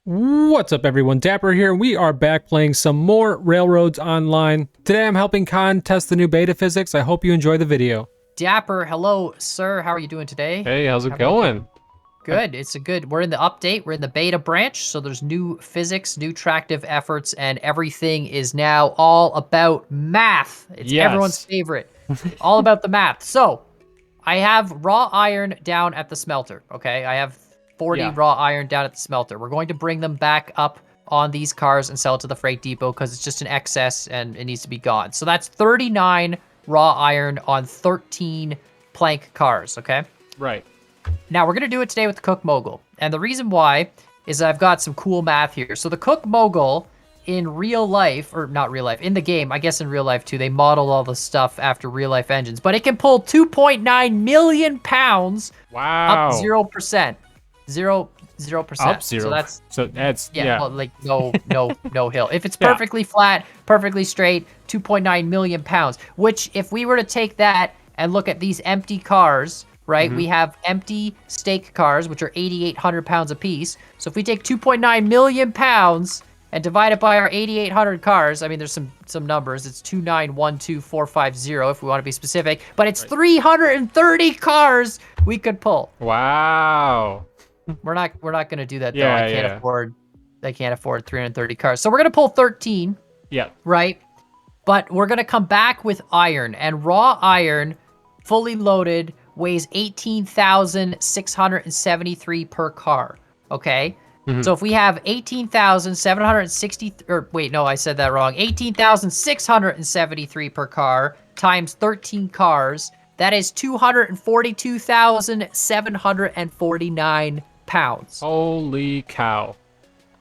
What's up everyone, Dapper here. We are back playing some more Railroads Online. Today I'm helping Khan test the new beta physics. I hope you enjoy the video. Dapper, hello, sir. How are you doing today? Hey, how's it going? Good. It's a good. We're in the update. We're in the beta branch, so there's new physics, new tractive efforts, and everything is now all about math. It's everyone's favorite. All about the math. So, I have raw iron down at the smelter, okay? I have 40 raw iron down at the smelter. We're going to bring them back up on these cars and sell it to the freight depot because it's just an excess and it needs to be gone. So that's 39 raw iron on 13 plank cars, okay? Right. Now, we're going to do it today with the Cooke Mogul. And the reason why is I've got some cool math here. So the Cooke Mogul in real life, or not real life, in the game, I guess in real life too, they modeled all the stuff after real life engines, but it can pull 2.9 million pounds up 0%. 0%. Up 0. So that's well, like no hill. If it's perfectly flat, perfectly straight, 2.9 million pounds. Which, if we were to take that and look at these empty cars, right? We have empty stake cars, which are 8,800 pounds apiece. So if we take 2.9 million pounds and divide it by our 8,800 cars, I mean, there's some numbers. It's 2912450 if we want to be specific, but it's 330 cars we could pull. Wow. We're not going to do that though. I can't afford 330 cars. So we're going to pull 13. Yeah. Right? But we're going to come back with iron, and raw iron fully loaded weighs 18,673 per car. Okay? So if we have 18,760, or wait, no, I said that wrong. 18,673 per car times 13 cars, that is 242,749 pounds. Holy cow.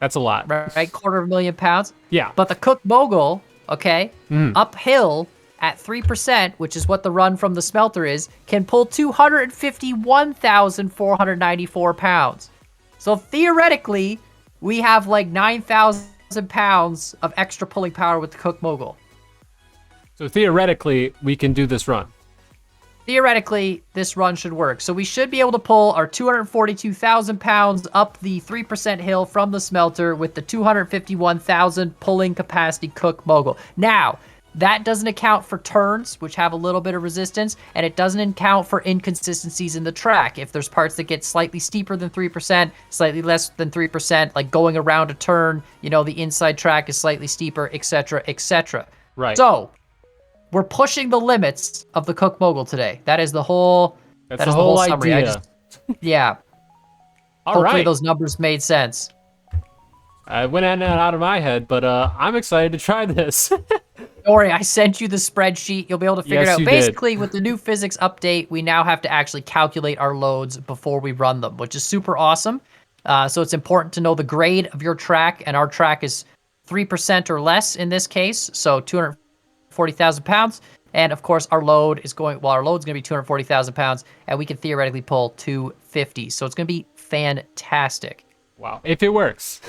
That's a lot. Right? 250,000 pounds? Yeah. But the Cooke Mogul, okay, uphill at 3%, which is what the run from the smelter is, can pull 251,494 pounds. So theoretically, we have like 9,000 pounds of extra pulling power with the Cooke Mogul. So theoretically, we can do this run. Theoretically, this run should work. So we should be able to pull our 242,000 pounds up the 3% hill from the smelter with the 251,000 pulling capacity Cooke Mogul. Now, that doesn't account for turns, which have a little bit of resistance, and it doesn't account for inconsistencies in the track. If there's parts that get slightly steeper than 3%, slightly less than 3%, like going around a turn, you know, the inside track is slightly steeper, etc., etc. Right. So, we're pushing the limits of the Cooke Mogul today. That is the whole. That's the whole summary. idea. Yeah. Hopefully those numbers made sense. I went in and out of my head, but I'm excited to try this. Don't worry, I sent you the spreadsheet. You'll be able to figure it out. Basically, with the new physics update, we now have to actually calculate our loads before we run them, which is super awesome. So it's important to know the grade of your track, and our track is 3% or less in this case, so 240,000 pounds. And of course, our load is going, well, our load's going to be 240,000 pounds, and we can theoretically pull 250. So it's going to be fantastic. Wow. If it works.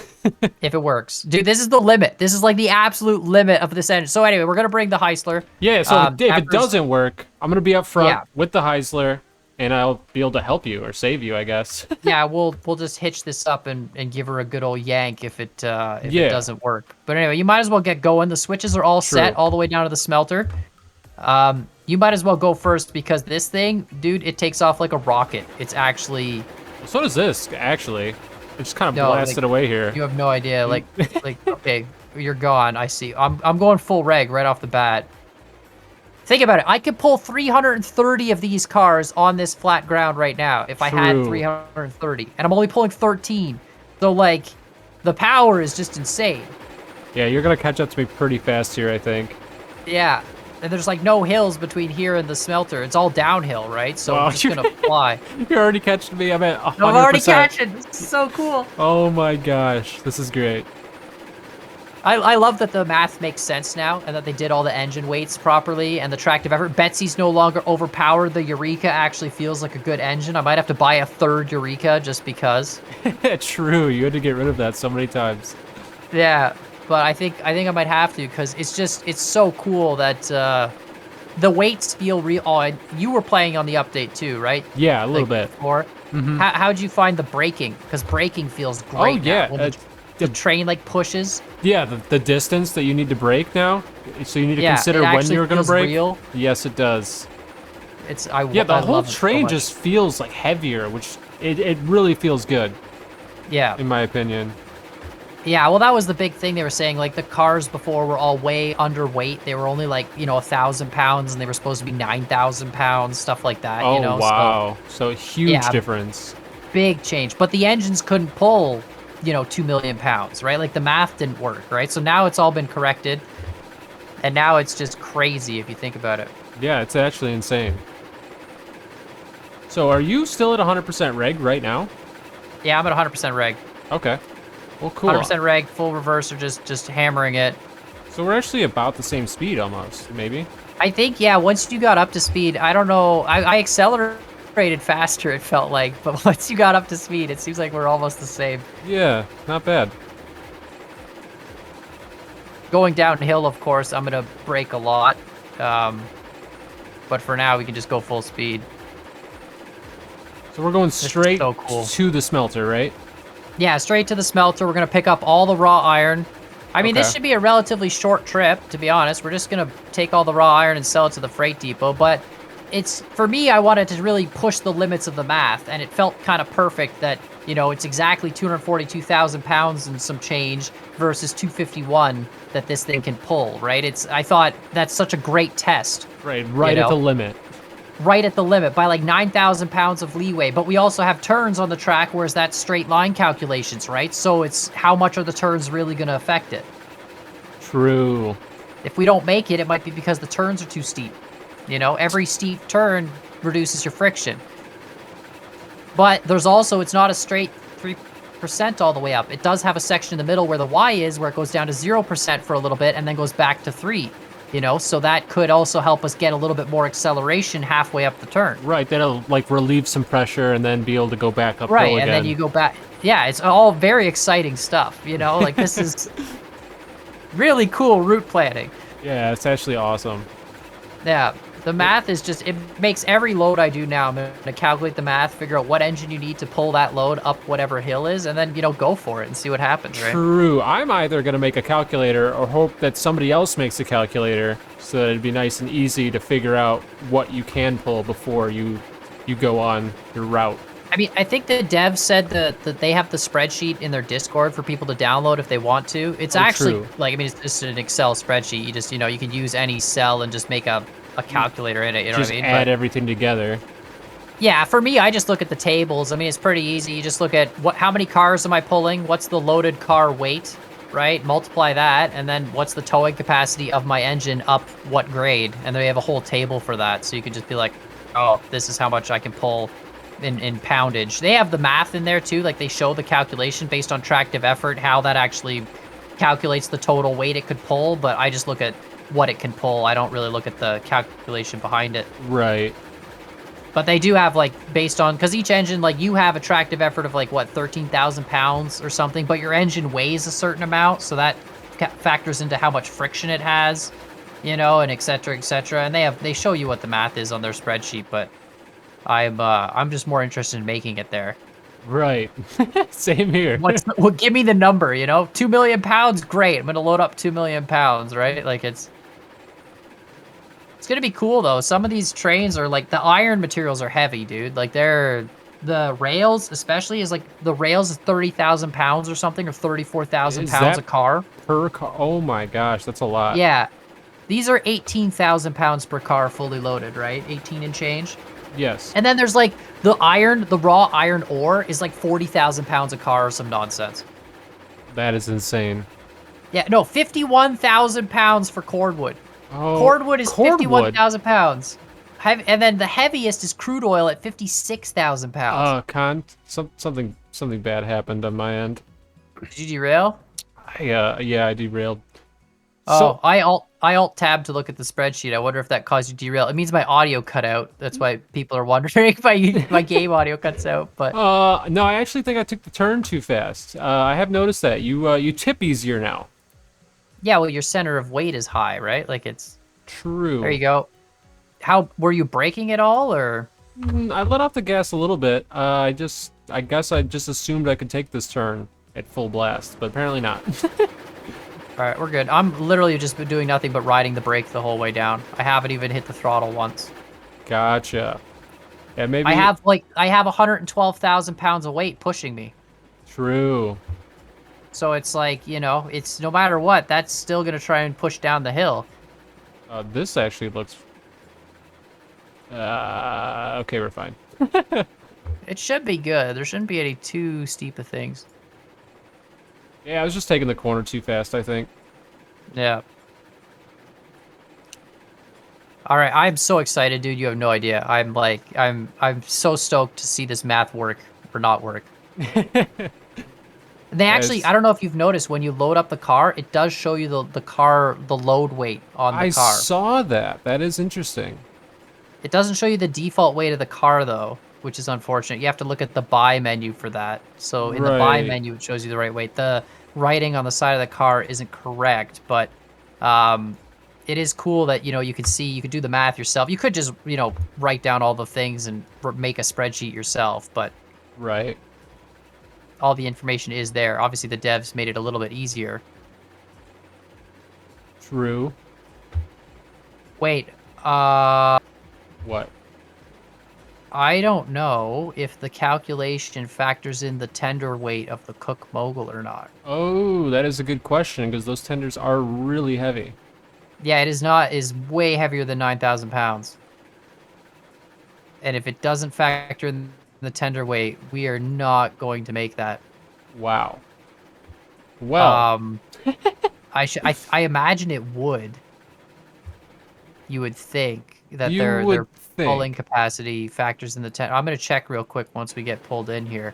If it works. Dude, this is the limit. This is like the absolute limit of this engine. So anyway, we're going to bring the Heisler. Yeah, so if it doesn't work, I'm going to be up front with the Heisler, and I'll be able to help you or save you, I guess. Yeah, we'll just hitch this up and give her a good old yank if it doesn't work. But anyway, you might as well get going. The switches are all set all the way down to the smelter. You might as well go first because this thing, dude, it takes off like a rocket. It's actually... So does this, actually. It just kind of blasted away here. You have no idea. Like, okay, you're gone. I see. I'm going full reg right off the bat. Think about it. I could pull 330 of these cars on this flat ground right now if I had 330. And I'm only pulling 13. So, like, the power is just insane. Yeah, you're going to catch up to me pretty fast here, I think. Yeah. And there's, like, no hills between here and the smelter. It's all downhill, right? So I'm just going to fly. You're already catching me. I'm at 100%. I'm already catching. This is so cool. Oh, my gosh. This is great. I love that the math makes sense now and that they did all the engine weights properly and the tractive effort. Betsy's no longer overpowered. The Eureka actually feels like a good engine. I might have to buy a third Eureka just because. True. You had to get rid of that so many times. Yeah, but I think I might have to because it's so cool that the weights feel real. Oh, you were playing on the update too, right? Yeah, a little bit. Before. How'd you find the braking? Because braking feels great. Oh, yeah. Now. the train like pushes. Yeah, the distance that you need to brake now. So you need to Yeah, consider it when actually you're gonna feels brake. real. Yes, it does. Yeah, The I whole love it so train much. just feels like heavier, which it really feels good. Yeah. In my opinion. Yeah, well, that was the big thing they were saying. Like, the cars before were all way underweight. They were only like, 1,000 pounds, and they were supposed to be 9,000 pounds, stuff like that, Oh, So, wow. So huge yeah, difference. big change. But the engines couldn't pull, 2 million pounds, right? Like, the math didn't work, right? So now it's all been corrected, and now it's just crazy if you think about it. Yeah, it's actually insane. So are you still at 100% reg right now? Yeah, I'm at 100% reg. Okay. Well, cool. 100% reg, full reverse, or just hammering it. So we're actually about the same speed almost, maybe? I think, yeah, once you got up to speed, I don't know, I accelerated faster, it felt like, but once you got up to speed, it seems like we're almost the same. Yeah, not bad. Going downhill, of course, I'm going to brake a lot, but for now, we can just go full speed. So we're going straight so cool. to the smelter, right? Yeah, straight to the smelter. We're going to pick up all the raw iron. I mean, this Okay. should be a relatively short trip, to be honest. We're just going to take all the raw iron and sell it to the freight depot. But for me, I wanted to really push the limits of the math. And it felt kind of perfect that, it's exactly 242,000 pounds and some change versus 251 that this thing can pull, right? I thought that's such a great test. Right at the limit. Right at the limit by like 9,000 pounds of leeway. But we also have turns on the track, whereas that's straight line calculations, right? So it's how much are the turns really going to affect it? True. If we don't make it, it might be because the turns are too steep. Every steep turn reduces your friction. But there's also, it's not a straight 3% all the way up. It does have a section in the middle where the Y is, where it goes down to 0% for a little bit and then goes back to 3. So that could also help us get a little bit more acceleration halfway up the turn. Right, that'll like relieve some pressure and then be able to go back uphill right, again. And then you go back. Yeah, it's all very exciting stuff, like this is really cool route planning. Yeah, it's actually awesome. Yeah, the math is just, it makes every load I do now, I'm going to calculate the math, figure out what engine you need to pull that load up whatever hill is, and then, go for it and see what happens, right? True. I'm either going to make a calculator or hope that somebody else makes a calculator so that it'd be nice and easy to figure out what you can pull before you go on your route. I mean, I think the devs said that they have the spreadsheet in their Discord for people to download if they want to. It's actually, true. it's just an Excel spreadsheet. You just, you can use any cell and just make a calculator in it, Just what I mean? add everything together. Yeah, for me, I just look at the tables. I mean, it's pretty easy. You just look at how many cars am I pulling? What's the loaded car weight, right? Multiply that, and then what's the towing capacity of my engine up what grade? And they have a whole table for that, so you can just be like, oh, this is how much I can pull in poundage. They have the math in there too, like they show the calculation based on tractive effort, how that actually calculates the total weight it could pull, but I just look at what it can pull. I don't really look at the calculation behind it. Right. But they do have, like, based on, because each engine, like, you have a tractive effort of, like, what, 13,000 pounds or something, but your engine weighs a certain amount, so that factors into how much friction it has, and et cetera, and they show you what the math is on their spreadsheet, but I'm just more interested in making it there. Right. Same here. Well, give me the number, 2 million pounds, great, I'm gonna load up 2 million pounds, right? Like, it's gonna be cool though. Some of these trains are like, the iron materials are heavy, dude. Like the rails especially is like, the rails is 30,000 pounds or something, or 34,000 pounds a car. Per car? Oh my gosh, that's a lot. Yeah. These are 18,000 pounds per car fully loaded, right? 18 and change. Yes. And then there's like the raw iron ore is like 40,000 pounds a car or some nonsense. That is insane. Yeah, no, 51,000 pounds for cordwood. Oh, Cordwood is 51,000 pounds. And then the heaviest is crude oil at 56,000 pounds. Something bad happened on my end. Did you derail? Yeah, I derailed. Oh, So, I alt tab to look at the spreadsheet. I wonder if that caused you to derail. It means my audio cut out. That's why people are wondering if my game audio cuts out. But no, I actually think I took the turn too fast. I have noticed that you tip easier now. yeah, well, your center of weight is high, right? Like it's True. there. You go. How were you braking at all, or? I let off the gas a little bit. I guess I just assumed I could take this turn. at full blast, but apparently not. All right, we're good. I'm literally just been doing nothing but riding the brake the whole way down. I haven't even hit the throttle once. Gotcha. Yeah, maybe. I have 112,000 pounds of weight pushing me. True. So it's like, you know, it's no matter what, that's still gonna try and push down the hill. This actually looks. Okay, we're fine. It should be good. There shouldn't be any too steep of things. Yeah, I was just taking the corner too fast, I think. Yeah. All right, I'm so excited, dude. You have no idea. I'm so stoked to see this math work or not work. They actually, I don't know if you've noticed, when you load up the car, it does show you the load weight on the car. I saw that. That is interesting. It doesn't show you the default weight of the car, though, which is unfortunate. You have to look at the buy menu for that. So in the buy menu, it shows you the right weight. The writing on the side of the car isn't correct, but it is cool that, you know, you could do the math yourself. You could just, you know, write down all the things and make a spreadsheet yourself, but Right. all the information is there. Obviously, the devs made it a little bit easier. True. Wait, What? I don't know if the calculation factors in the tender weight of the Cooke Mogul or not. Oh, that is a good question, because those tenders are really heavy. Yeah, it is not. Is way heavier than 9,000 pounds. And if it doesn't factor in the tender weight, we are not going to make that. Wow. Well. I imagine it would. You would think that You their would think. pulling capacity factors in the tender. I'm gonna check real quick once we get pulled in here.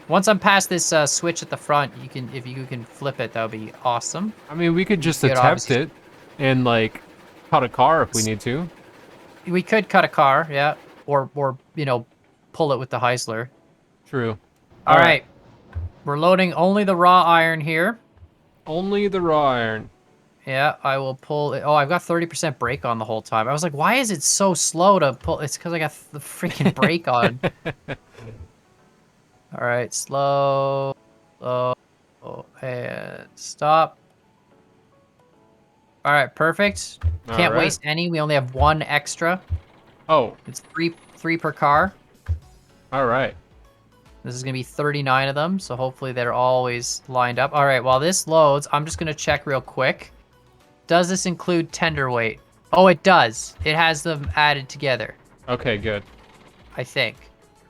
Once I'm past this switch at the front, if you can flip it, that would be awesome. I mean, we could just You could attempt it and, like, cut a car if we need to. We could cut a car, yeah, or you know, pull it with the Heisler. True. All right. We're loading only the raw iron here. Only the raw iron. Yeah, I will pull it. Oh, I've got 30% brake on the whole time. I was like, why is it so slow to pull? It's because I got the freaking brake on. All right, slow, and stop. All right, perfect. Can't waste any. We only have one extra. Oh. It's three per car. All right. This is going to be 39 of them, so hopefully they're always lined up. All right, while this loads, I'm just going to check real quick. Does this include tender weight? Oh, it does. It has them added together. Okay, good. I think.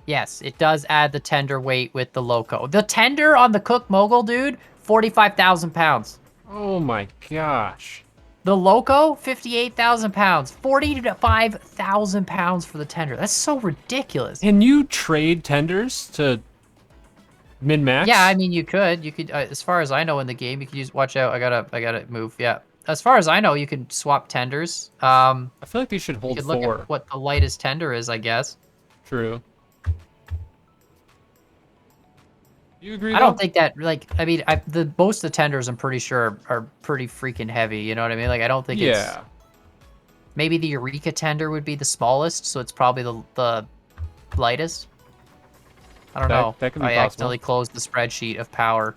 Yes, it does add the tender weight with the loco. The tender on the Cooke Mogul, dude, 45,000 pounds. Oh my gosh. The loco, 58,000 pounds. 45,000 pounds for the tender. That's so ridiculous. Can you trade tenders to min-max? Yeah, I mean, you could. You could, as far as I know in the game, you could use, watch out, I gotta move, yeah. As far as I know, you can swap tenders. I feel like they should hold you could 4. look at what the lightest tender is, I guess. True. You agree? I don't think that, like, I mean, most of the tenders, I'm pretty sure, are pretty freaking heavy. You know what I mean? Like, I don't think it's. Maybe the Eureka tender would be the smallest, so it's probably the lightest. I don't know. That could be I possible. accidentally closed the spreadsheet of power.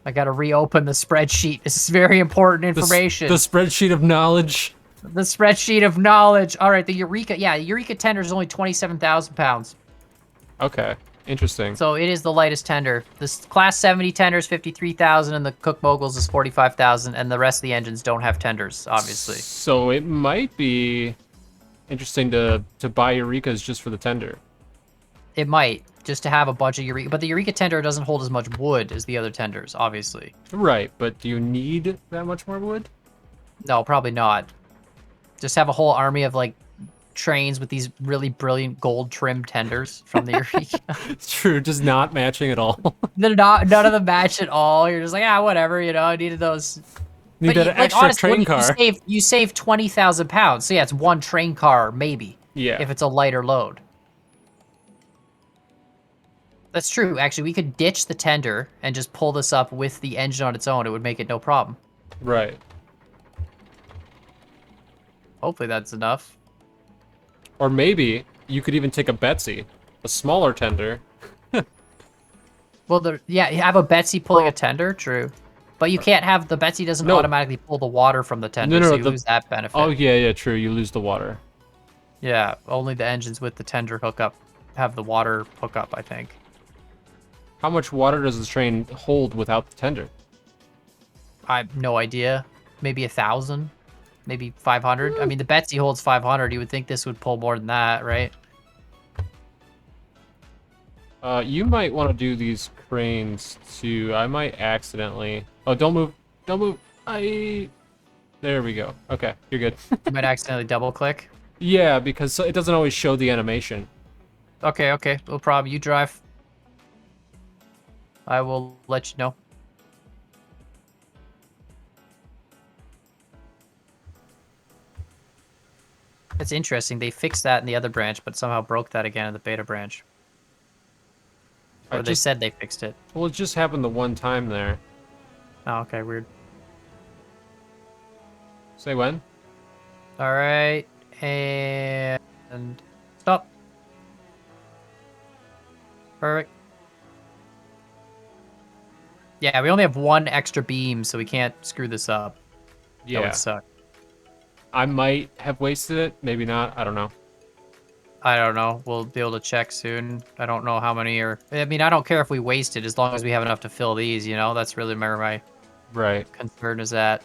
I gotta reopen the spreadsheet. This is very important information. The spreadsheet of knowledge. The spreadsheet of knowledge. All right, the Eureka. Yeah, the Eureka tender is only 27,000 pounds. Okay, interesting. So it is the lightest tender. This Class 70 tender is 53,000, and the Cooke Moguls is 45,000, and the rest of the engines don't have tenders, obviously. So it might be interesting to buy Eurekas just for the tender. It might, just to have a bunch of Eureka. But the Eureka tender doesn't hold as much wood as the other tenders, obviously. Right, but do you need that much more wood? No, probably not. Just have a whole army of, like, trains with these really brilliant gold trimmed tenders from the Eureka. It's true, just not matching at all. They're not, none of them match at all. You're just like, ah, whatever, you know, I needed those. Need that extra honestly, train car. You save 20,000 pounds. So yeah, it's one train car, maybe. Yeah. If it's a lighter load. That's true. Actually, we could ditch the tender and just pull this up with the engine on its own. It would make it no problem. Right. Hopefully that's enough. Or maybe you could even take a Betsy, a smaller tender. Well, yeah, you have a Betsy pulling a tender, true. But you can't have, the Betsy doesn't No. automatically pull the water from the tender, No, so you lose that benefit. Oh, yeah, true. You lose the water. Yeah, only the engines with the tender hookup have the water hookup, I think. How much water does the train hold without the tender? I have no idea. Maybe 1,000, maybe 500. I mean, the Betsy holds 500. You would think this would pull more than that, right? You might want to do these cranes too. I might accidentally. Oh, don't move! Don't move! There we go. Okay, you're good. You might accidentally double click. Yeah, because it doesn't always show the animation. Okay, no problem. You drive. I will let you know. It's interesting. They fixed that in the other branch, but somehow broke that again in the beta branch. Or they said they fixed it. Well, it just happened the one time there. Oh, okay, weird. Say when? All right, and stop. Perfect. Yeah, we only have one extra beam, so we can't screw this up. Yeah. That would suck. I might have wasted it. Maybe not. I don't know. I don't know. We'll be able to check soon. I don't know how many are... I mean, I don't care if we waste it as long as we have enough to fill these, you know? That's really where my concern is at.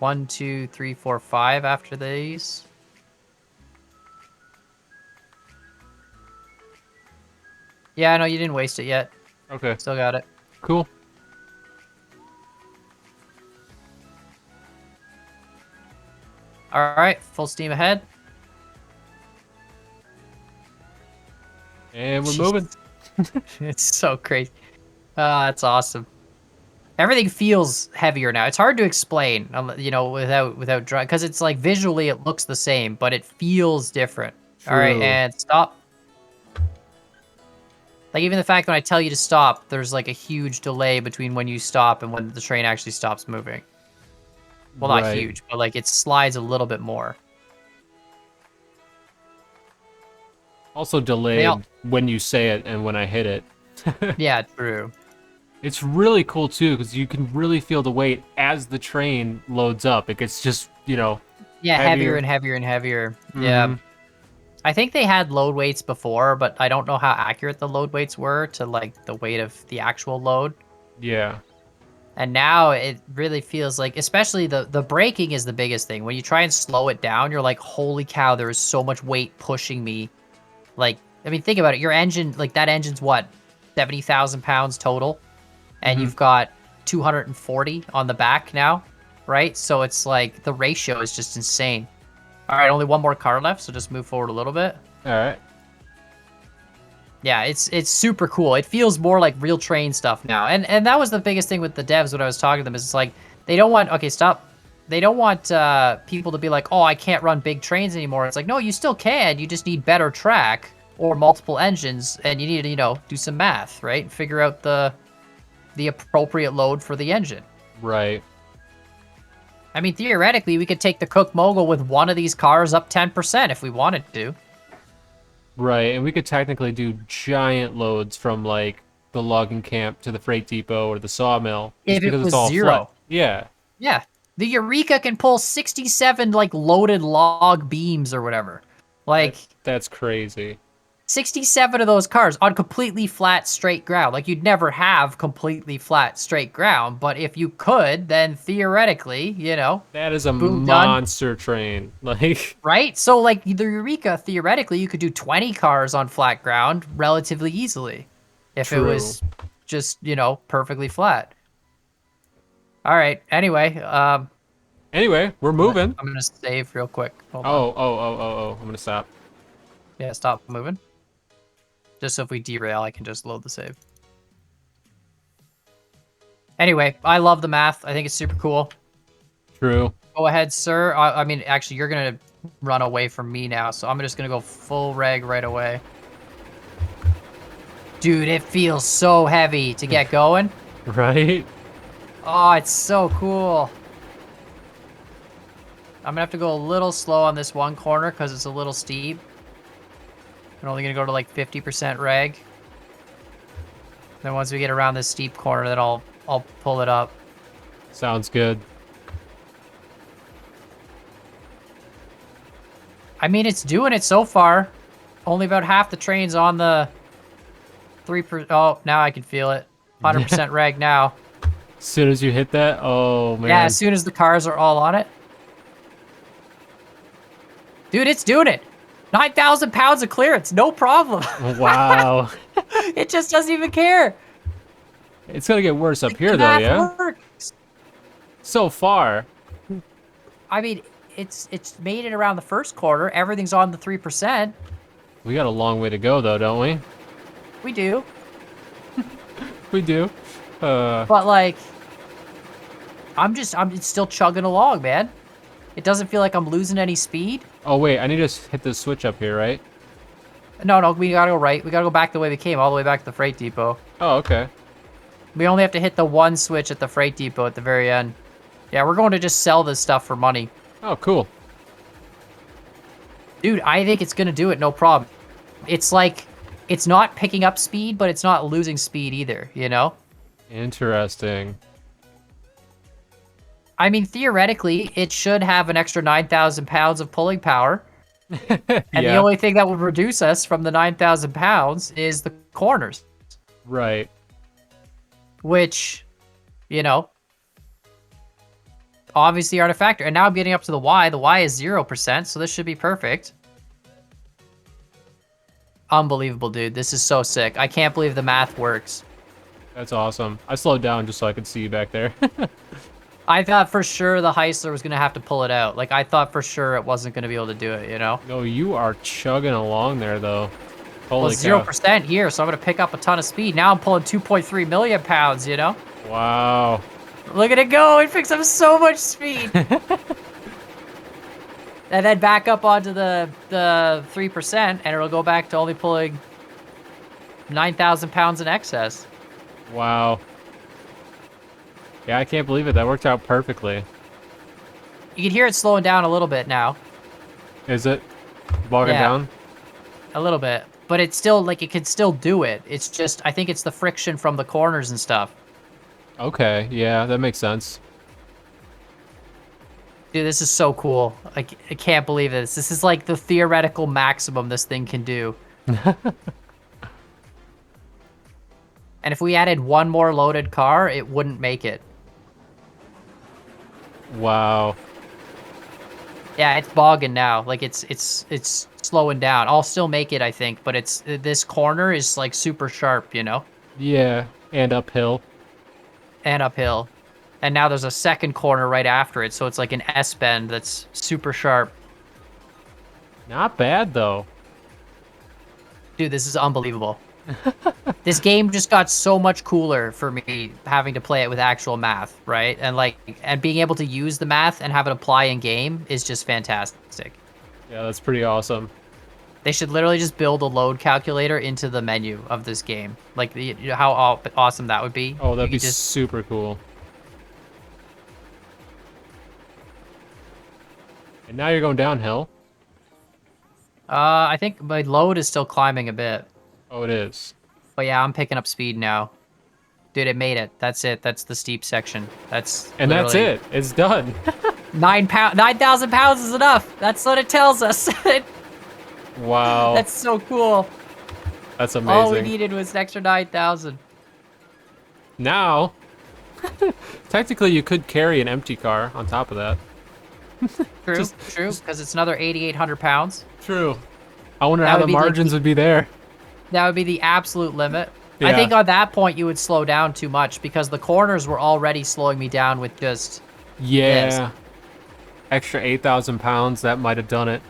1, 2, 3, 4, 5 after these. Yeah, no, you didn't waste it yet. Okay. Still got it. Cool. All right, full steam ahead. And we're moving. It's so crazy. That's awesome. Everything feels heavier now. It's hard to explain, you know, without dry, because it's like visually it looks the same, but it feels different. True. All right, and stop. Like even the fact when I tell you to stop, there's like a huge delay between when you stop and when the train actually stops moving. Well, not huge, but like it slides a little bit more. Also delayed when you say it and when I hit it. Yeah, true. It's really cool too because you can really feel the weight as the train loads up. It gets just, you know, heavier and heavier and heavier. Mm-hmm. Yeah. I think they had load weights before, but I don't know how accurate the load weights were to like the weight of the actual load. Yeah. And now it really feels like, especially the braking is the biggest thing. When you try and slow it down, you're like, holy cow, there is so much weight pushing me. Like, I mean, think about it. Your engine, like that engine's what, 70,000 pounds total? And you've got 240 on the back now, right? So it's like the ratio is just insane. All right, only one more car left, so just move forward a little bit. All right. Yeah, it's super cool. It feels more like real train stuff now. And that was the biggest thing with the devs when I was talking to them is it's like, they don't want, okay, stop. They don't want people to be like, oh, I can't run big trains anymore. It's like, no, you still can. You just need better track or multiple engines, and you need to, you know, do some math, right? Figure out the appropriate load for the engine. Right. I mean, theoretically, we could take the Cooke Mogul with one of these cars up 10% if we wanted to. Right, and we could technically do giant loads from, like, the logging camp to the freight depot or the sawmill. If it was all 0. Flat. Yeah. Yeah. The Eureka can pull 67, like, loaded log beams or whatever. Like... That's crazy. 67 of those cars on completely flat, straight ground. Like, you'd never have completely flat, straight ground, but if you could, then theoretically, you know... That is a monster train. Like... Right? So, like, the Eureka, theoretically, you could do 20 cars on flat ground relatively easily. If it was just, you know, perfectly flat. All right, anyway, Anyway, we're moving. I'm gonna save real quick. Hold on. I'm gonna stop. Yeah, stop moving. Just so if we derail, I can just load the save. Anyway, I love the math. I think it's super cool. True. Go ahead, sir. I mean, actually, you're going to run away from me now, so I'm just going to go full reg right away. Dude, it feels so heavy to get going. Right? Oh, it's so cool. I'm going to have to go a little slow on this one corner because it's a little steep. I'm only going to go to like 50% reg. Then once we get around this steep corner, then I'll pull it up. Sounds good. I mean, it's doing it so far. Only about half the train's on the 3%. Oh, now I can feel it. 100% reg now. As soon as you hit that, oh man. Yeah, as soon as the cars are all on it. Dude, it's doing it. 9,000 pounds of clearance, no problem. Wow. It just doesn't even care. It's gonna get worse up Like, here the though, math yeah? works. So far. I mean, it's made it around the first quarter. Everything's on the 3%. We got a long way to go though, don't we? We do. We do. But like, I'm still chugging along, man. It doesn't feel like I'm losing any speed. Oh wait, I need to hit this switch up here, right? No, we gotta go right. We gotta go back the way we came, all the way back to the freight depot. Oh, okay. We only have to hit the one switch at the freight depot at the very end. Yeah, we're going to just sell this stuff for money. Oh, cool. Dude, I think it's gonna do it, no problem. It's like, it's not picking up speed, but it's not losing speed either, you know? Interesting. I mean, theoretically, it should have an extra 9,000 pounds of pulling power. And the Yeah. only thing that will reduce us from the 9,000 pounds is the corners. Right. Which, you know, obviously aren't a factor. And now I'm getting up to the Y. The Y is 0%, so this should be perfect. Unbelievable, dude. This is so sick. I can't believe the math works. That's awesome. I slowed down just so I could see you back there. I thought for sure the Heisler was going to have to pull it out. Like, I thought for sure it wasn't going to be able to do it, you know? No, you are chugging along there, though. Well, Holy cow. 0% here, so I'm going to pick up a ton of speed. Now I'm pulling 2.3 million pounds, you know? Wow. Look at it go. It picks up so much speed. And then back up onto the 3%, and it'll go back to only pulling 9,000 pounds in excess. Wow. Yeah, I can't believe it. That worked out perfectly. You can hear it slowing down a little bit now. Is it? Bogging Yeah. down? A little bit. But it's still, like, it can still do it. It's just, I think it's the friction from the corners and stuff. Okay, yeah, that makes sense. Dude, this is so cool. Like, I can't believe this. This is like the theoretical maximum this thing can do. And if we added one more loaded car, it wouldn't make it. Wow. Yeah, it's bogging now. Like, it's slowing down. I'll still make it, I think, but it's this corner is like super sharp, you know? Yeah, and uphill. And uphill. And now there's a second corner right after it, so it's like an S-bend that's super sharp. Not bad, though. Dude, this is unbelievable. This game just got so much cooler for me having to play it with actual math, right? And being able to use the math and have it apply in game is just fantastic. Yeah, that's pretty awesome. They should literally just build a load calculator into the menu of this game. Like, you know how awesome that would be? Oh, that'd You be could just super cool. And now you're going downhill. I think my load is still climbing a bit. Oh, it is. But yeah, I'm picking up speed now. Dude, it made it. That's it. That's the steep section. That's And that's literally- it. It's done. 9,000 pounds is enough. That's what it tells us. Wow. That's so cool. That's All we amazing. needed was an extra 9,000. Now, technically you could carry an empty car on top of that. True, true, because it's another 8,800 pounds. True. I wonder That how would the be like margins the- would be there. That would be the absolute limit. I Yeah. think on that point you would slow down too much because the corners were already slowing me down with just Yeah. Extra 8,000 pounds, that might have done it.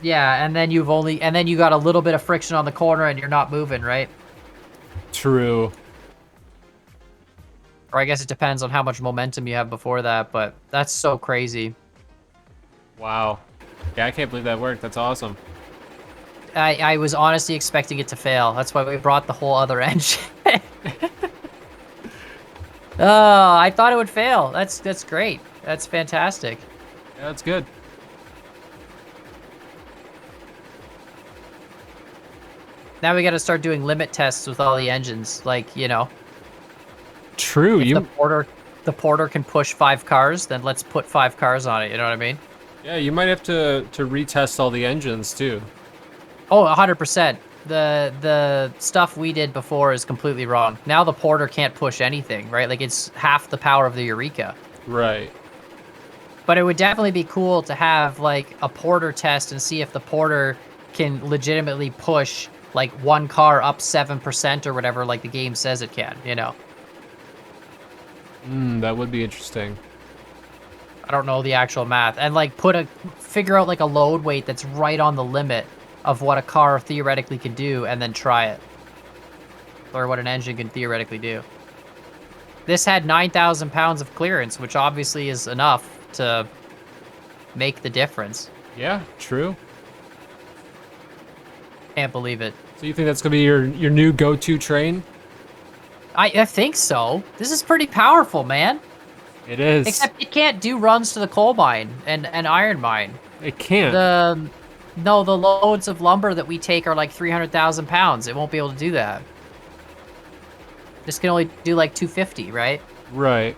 yeah, and then you got a little bit of friction on the corner and you're not moving, right? True. Or I guess it depends on how much momentum you have before that, but that's so crazy. Wow. Yeah, I can't believe that worked. That's awesome. I was honestly expecting it to fail. That's why we brought the whole other engine. Oh, I thought it would fail. That's great. That's fantastic. Yeah, that's good. Now we got to start doing limit tests with all the engines. Like, you know, True. if the porter can push 5 cars, then let's put 5 cars on it. You know what I mean? Yeah, you might have to retest all the engines too. Oh, 100%. The stuff we did before is completely wrong. Now the porter can't push anything, right? Like it's half the power of the Eureka. Right. But it would definitely be cool to have like a porter test and see if the porter can legitimately push like one car up 7% or whatever like the game says it can, you know. That would be interesting. I don't know the actual math. And like figure out like a load weight that's right on the limit of what a car theoretically could do and then try it. Or what an engine can theoretically do. This had 9,000 pounds of clearance, which obviously is enough to make the difference. Yeah, true. Can't believe it. So you think that's gonna be your new go-to train? I think so. This is pretty powerful, man. It is. Except it can't do runs to the coal mine and iron mine. It can't. No, the loads of lumber that we take are like 300,000 pounds. It won't be able to do that. This can only do like 250, right? Right.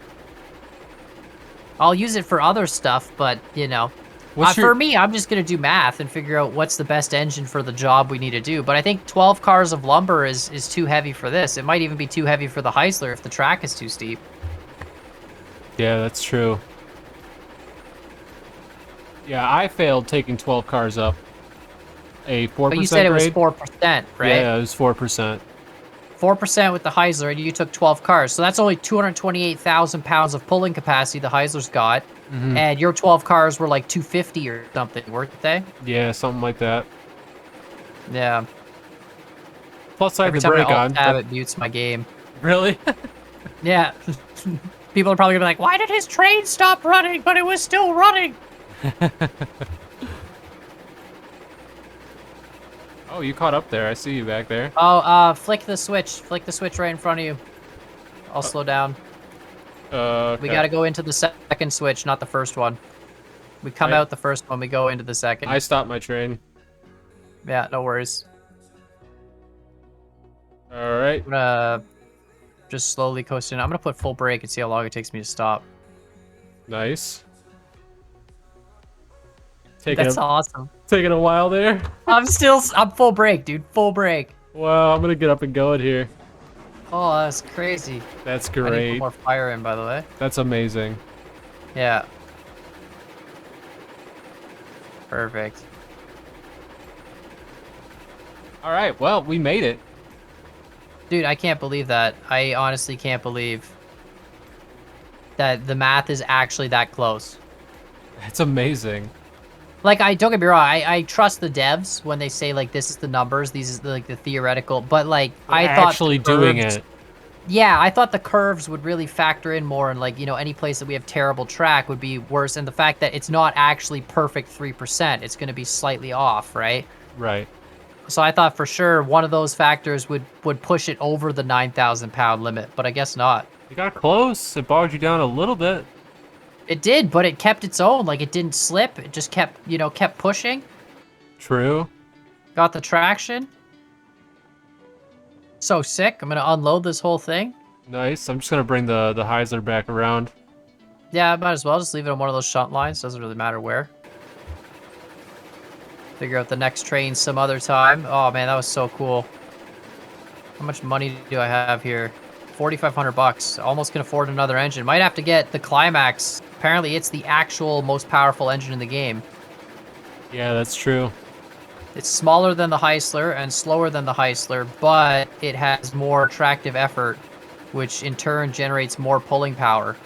I'll use it for other stuff, but you know, for me, I'm just gonna do math and figure out what's the best engine for the job we need to do. But I think 12 cars of lumber is too heavy for this. It might even be too heavy for the Heisler if the track is too steep. Yeah, that's true. Yeah, I failed taking 12 cars up. A 4% But you said it was grade? 4%, right? Yeah, it was 4%. 4% with the Heisler, and you took 12 cars. So that's only 228,000 pounds of pulling capacity the Heisler's got. And your 12 cars were like 250 or something, weren't they? Yeah, something like that. Yeah. Plus, I have Every the time brake I on. alt-tab, it mutes my game. Really? Yeah. People are probably gonna be like, why did his train stop running, but it was still running? Oh, you caught up there. I see you back there. Oh, flick the switch. Flick the switch right in front of you. I'll slow down. Okay. We gotta go into the second switch, not the first one. We come out the first one, we go into the second. I stopped my train. Yeah, no worries. All right. I'm gonna just slowly coast in. I'm gonna put full brake and see how long it takes me to stop. Nice. That's awesome. Taking a while there. I'm full brake, dude. Full brake. Wow, I'm gonna get up and going here. Oh, that's crazy. That's I need to great. put more fire in, by the way. That's amazing. Yeah. Perfect. All right, well, we made it. Dude, I can't believe that. I honestly can't believe that the math is actually that close. It's amazing. Like, don't get me wrong, I trust the devs when they say, like, this is the numbers, these is, like, the theoretical, but, like, I thought actually doing it. Yeah, I thought the curves would really factor in more, and, like, you know, any place that we have terrible track would be worse, and the fact that it's not actually perfect 3%, it's going to be slightly off, right? Right. So I thought for sure one of those factors would push it over the 9,000 pound limit, but I guess not. You got close. It bogged you down a little bit. It did, but it kept its own. Like, it didn't slip. It just kept, you know, kept pushing. True. Got the traction. So sick. I'm going to unload this whole thing. Nice. I'm just going to bring the Heisler back around. Yeah, might as well. Just leave it on one of those shunt lines. Doesn't really matter where. Figure out the next train some other time. Oh, man, that was so cool. How much money do I have here? 4,500 bucks. Almost can afford another engine. Might have to get the Climax. Apparently, it's the actual most powerful engine in the game. Yeah, that's true. It's smaller than the Heisler and slower than the Heisler, but it has more tractive effort, which in turn generates more pulling power.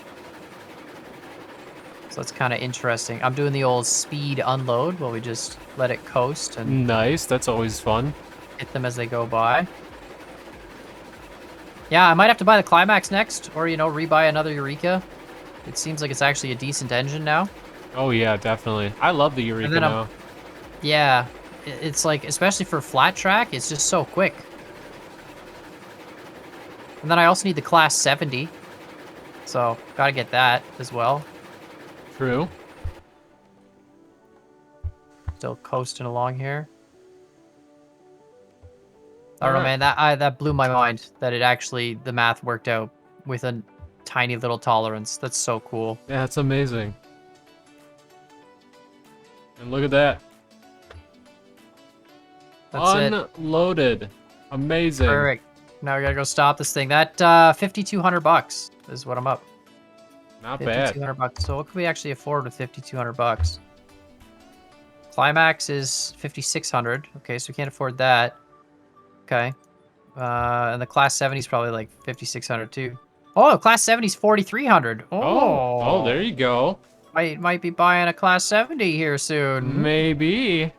So that's kind of interesting. I'm doing the old speed unload while we just let it coast and Nice. That's always fun. hit them as they go by. Yeah, I might have to buy the Climax next, or, you know, rebuy another Eureka. It seems like it's actually a decent engine now. Oh, yeah, definitely. I love the Eureka then now. Yeah, it's like, especially for flat track, it's just so quick. And then I also need the Class 70. So, gotta get that as well. True. Still coasting along here. I don't know, Alright. man. That blew my mind that it actually the math worked out with a tiny little tolerance. That's so cool. Yeah, it's amazing. And look at that. That's it. Unloaded. Amazing. Perfect. Now we gotta go stop this thing. That $5,200 is what I'm up. Not bad. $5,200. So what could we actually afford with $5,200? Climax is 5,600. Okay, so we can't afford that. Okay. And the Class 70 is probably like 5,600 too. Oh, Class 70 is 4,300. Oh, there you go. Might be buying a Class 70 here soon. Maybe.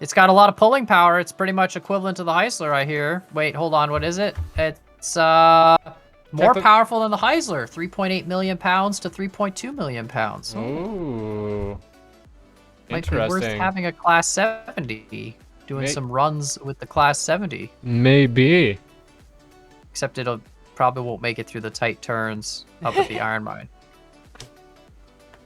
It's got a lot of pulling power. It's pretty much equivalent to the Heisler, I hear. Wait, hold on. What is it? It's more powerful than the Heisler. 3.8 million pounds to 3.2 million pounds. Ooh. Might be worth having a Class 70. Doing some runs with the Class 70. Maybe. Except it'll probably won't make it through the tight turns up at the iron mine.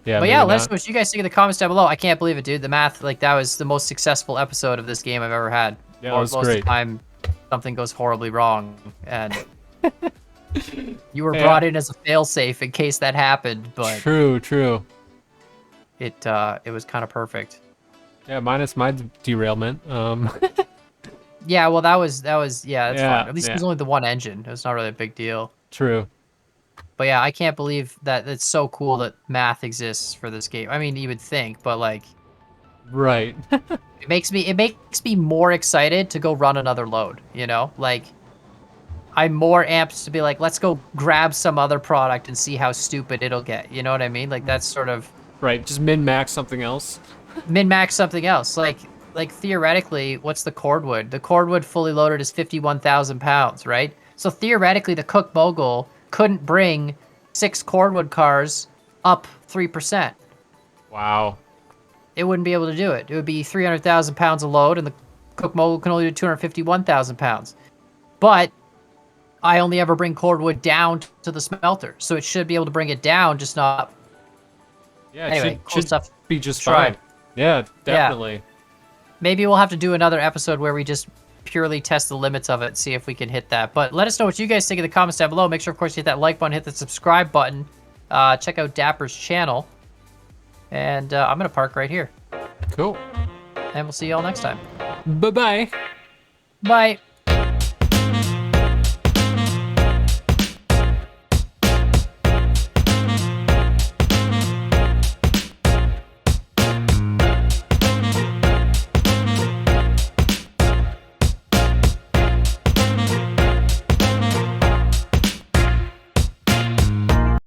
Yeah, but yeah, let us know what you guys think in the comments down below. I can't believe it, dude. The math, like, that was the most successful episode of this game I've ever had. Yeah, that was most great. of the time, something goes horribly wrong, and you were brought in as a failsafe in case that happened. But true. It was kind of perfect. Yeah, minus my derailment. Yeah, well, that was that's fine. At least it was yeah. only the one engine. It was not really a big deal. True. But yeah, I can't believe that it's so cool that math exists for this game. I mean, you would think, but like, right. it makes me more excited to go run another load, you know? Like, I'm more amped to be like, let's go grab some other product and see how stupid it'll get. You know what I mean? Like, that's sort of Right, just min-max something else. min-max something else. Like theoretically, what's the cordwood? The cordwood fully loaded is 51,000 pounds, right? So theoretically, the Cooke Mogul couldn't bring 6 cordwood cars up 3%. Wow. It wouldn't be able to do it. It would be 300,000 pounds of load, and the Cooke Mogul can only do 251,000 pounds. But I only ever bring cordwood down to the smelter, so it should be able to bring it down, just not. Yeah, anyway, it cool should stuff. be just fine. Yeah, definitely. Yeah. Maybe we'll have to do another episode where we just purely test the limits of it and see if we can hit that. But let us know what you guys think in the comments down below. Make sure, of course, you hit that like button, hit the subscribe button. Check out Dapper's channel. And I'm going to park right here. Cool. And we'll see you all next time. Bye-bye. Bye.